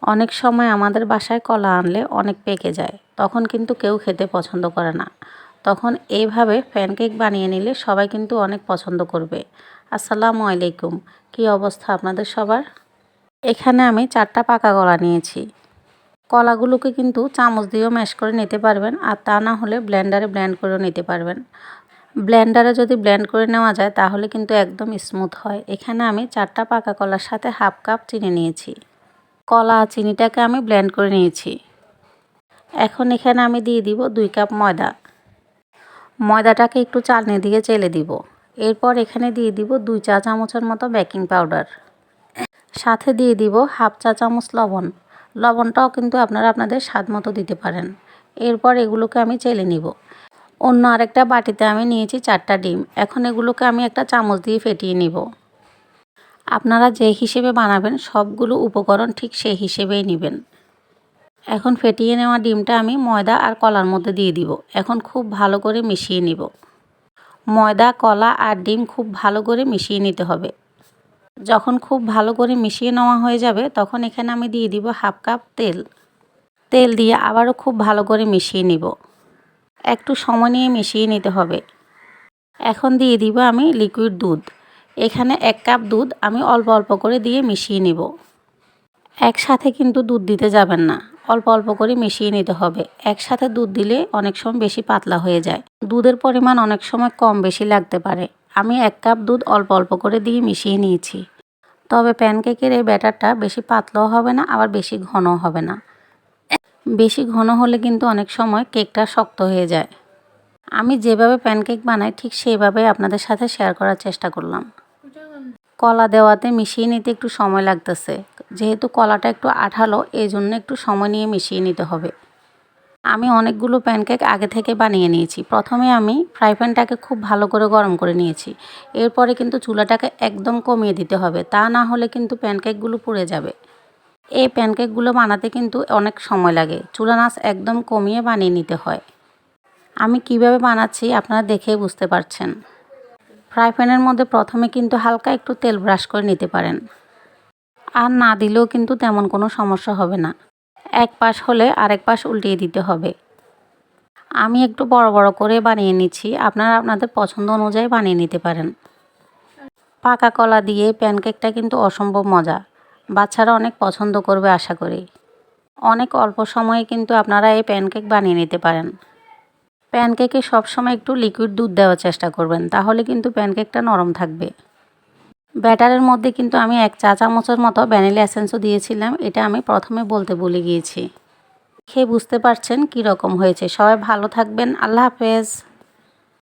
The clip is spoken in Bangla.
অনেক সময় আমাদের বাসায় কলা আনলে অনেক পেকে যায়, তখন কিন্তু কেউ খেতে পছন্দ করে না। তখন এইভাবে প্যানকেক বানিয়ে নিলে সবাই কিন্তু অনেক পছন্দ করবে। আসসালামু আলাইকুম, কী অবস্থা আপনাদের সবার? এখানে আমি 4টা পাকা কলা নিয়েছি। কলাগুলোকে কিন্তু চামচ দিয়েও ম্যাশ করে নিতে পারবেন, আর তা না হলে ব্লেন্ডারে ব্লেন্ড করেও নিতে পারবেন। ব্লেন্ডারে যদি ব্লেন্ড করে নেওয়া যায় তাহলে কিন্তু একদম স্মুথ হয়। এখানে আমি 4টা পাকা কলার সাথে হাফ কাপ চিনি নিয়েছি। কলা চিনিটাকে আমি ব্লেন্ড করে নিয়েছি। এখন এখানে আমি দিয়ে দিব 2 কাপ ময়দা। ময়দাটাকে একটু চালনি দিয়ে চেলে দিব। এরপর এখানে দিয়ে দিব 2 চা চামচের মতো বেকিং পাউডার। সাথে দিয়ে দিব হাফ চা চামচ লবণ। লবণটাও কিন্তু আপনারা আপনাদের স্বাদ মতো দিতে পারেন। এরপর এগুলোকে আমি চেলে নিব। অন্য আরেকটা বাটিতে আমি নিয়েছি 4টা ডিম। এখন এগুলোকে আমি একটা চামচ দিয়ে ফেটিয়ে নিব। আপনারা যে হিসেবে বানাবেন সবগুলো উপকরণ ঠিক সেই হিসেবেই নেবেন। এখন ফেটিয়ে নেওয়া ডিমটা আমি ময়দা আর কলার মধ্যে দিয়ে দিব। এখন খুব ভালো করে মিশিয়ে নিব। ময়দা, কলা আর ডিম খুব ভালো করে মিশিয়ে নিতে হবে। যখন খুব ভালো করে মিশিয়ে নেওয়া হয়ে যাবে তখন এখানে আমি দিয়ে দিব হাফ কাপ তেল। তেল দিয়ে আবারও খুব ভালো করে মিশিয়ে নিব। একটু সময় নিয়ে মিশিয়ে নিতে হবে। এখন দিয়ে দিব আমি লিকুইড দুধ। এখানে 1 কাপ দুধ আমি অল্প অল্প করে দিয়ে মিশিয়ে নিব। একসাথে কিন্তু দুধ দিতে যাবেন না, অল্প অল্প করে মিশিয়ে নিতে হবে। একসাথে দুধ দিলে অনেক সময় বেশি পাতলা হয়ে যায়। দুধের পরিমাণ অনেক সময় কম বেশি লাগতে পারে। আমি 1 কাপ দুধ অল্প অল্প করে দিয়ে মিশিয়ে নিয়েছি। তবে প্যানকেকের এই ব্যাটারটা বেশি পাতলাও হবে না, আবার বেশি ঘনও হবে না। বেশি ঘন হলে কিন্তু অনেক সময় কেকটা শক্ত হয়ে যায়। আমি যেভাবে প্যানকেক বানাই ঠিক সেইভাবে আপনাদের সাথে শেয়ার করার চেষ্টা করলাম। কলা দেওয়াতে মিশিয়ে নিতে একটু সময় লাগতেছে, যেহেতু কলাটা একটু আঠালো এই জন্য একটু সময় নিয়ে মিশিয়ে নিতে হবে। আমি অনেকগুলো প্যানকেক আগে থেকে বানিয়ে নিয়েছি। প্রথমে আমি ফ্রাই প্যানটাকে খুব ভালো করে গরম করে নিয়েছি। এরপরে কিন্তু চুলাটাকে একদম কমিয়ে দিতে হবে, তা না হলে কিন্তু প্যানকেকগুলো পুড়ে যাবে। এই প্যানকেকগুলো বানাতে কিন্তু অনেক সময় লাগে। চুলার আঁচ একদম কমিয়ে বানিয়ে নিতে হয়। আমি কিভাবে বানাচ্ছি আপনারা দেখেই বুঝতে পারছেন। ফ্রাই প্যানের মধ্যে প্রথমে কিন্তু হালকা একটু তেল ব্রাশ করে নিতে পারেন, আর না দিলেও কিন্তু তেমন কোনো সমস্যা হবে না। এক পাশ হলে আরেক পাশ উল্টিয়ে দিতে হবে। আমি একটু বড় বড় করে বানিয়ে নিচ্ছি, আপনারা আপনাদের পছন্দ অনুযায়ী বানিয়ে নিতে পারেন। পাকা কলা দিয়ে প্যানকেকটা কিন্তু অসম্ভব মজা, বাচ্চারা অনেক পছন্দ করবে আশা করি। অনেক অল্প সময়ে কিন্তু আপনারা এই প্যানকেক বানিয়ে নিতে পারেন। প্যানকেকে সবসময় একটু লিকুইড দুধ দেওয়ার চেষ্টা করবেন, তাহলে কিন্তু প্যানকেকটা নরম থাকবে। ব্যাটারের মধ্যে কিন্তু আমি 1 চা চামচের মতো ভ্যানিলা এসেন্সও দিয়েছিলাম, এটা আমি প্রথমে বলতে ভুলে গিয়েছি। খেয়ে বুঝতে পারছেন কী রকম হয়েছে। সবাই ভালো থাকবেন, আল্লাহ হাফেজ।